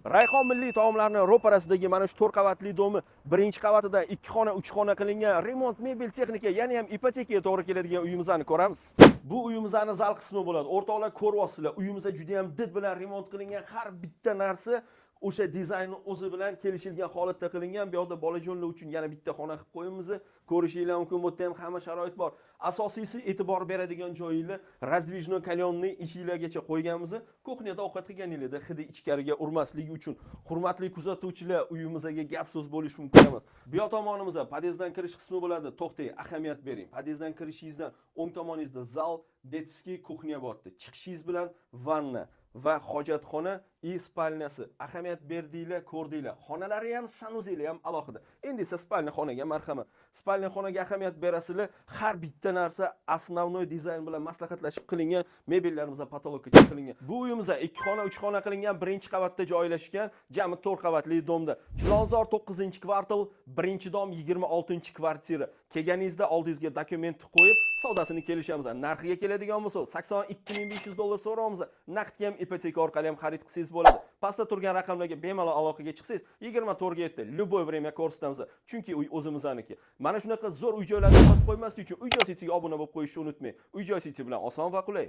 Rayhon milliy taomlarning ro'parasidagi mana shu 4 qavatli domi birinchi qavatida 2 xona, 3 xona qilingan remont, mebel, texnika, yana ham ipotekaga to'g'ri keladigan uyimizni ko'ramiz. Bu uyimizning zal qismi bo'ladi. O'rtoqlar ko'ryapsizlar, uyimizda juda ham did bilan remont qilingan har bitta narsa o'sha dizaynni o'zi bilan kelishilgan holatda qilingan. Bu yoqda bolajonlar uchun yana bitta xona qilib qo'yamiz. Ko'rishinglar mumkin, bu yerda ham hamma sharoit bor. Asosiysi e'tibor beradigan joyinglar razdvijnoy kalyonni eshiklargacha qo'yganmiz. Kuxnyada ovqat qilganinglarda hidi ichkariga urmasligi uchun. Hurmatli kuzatuvchilar, uyimizga gap so'z bo'lish mumkin emas. Bu yoq tomonimizda podyezddan kirish qismi bo'ladi. To'xtang, ahamiyat bering. Podyezddan kirishingizdan o'ng tomoningizda zal, detskiy kuxnya bor. Chiqishingiz bilan vanna va hojatxona и spalnyasi. Ahamiyat berdinglar, ko'rdinglar. Xonalari ham, sanuzeli ham alohida. Endi esa spalnya xonaga marhamat. Spalnya xonaga ahamiyat berasizlar. Har bitta narsa основной dizayn bilan maslahatlashib qilingan, mebellarimizda patologga qilingan. Bu uyimizda 2 xona, 3 xona qilingan birinchi qavatda joylashgan, jami 4 qavatli domda. Chilonzor 9-kvartal, birinchi dom 26-kvartira. Kelganingizda oldingizga dokument qo'yib, savdosini kelishamiz. Narxiga keladigan bo'lsa, $82,500 so'raymiz. Naqdga ham ipoteka orqali ham xarid qilsangiz bo'ladi. Pastda turgan raqamlarga bemalol aloqaga chiqsangiz, 24/7 любой время ko'rsatamiz. Chunki uy o'zimizniki. Mana shunaqa zo'r uy-joylarni sotib qo'ymaslik uchun uy-joy saytiga obuna bo'lib qo'yishni unutmang. Uy-joy sayti bilan oson va qulay.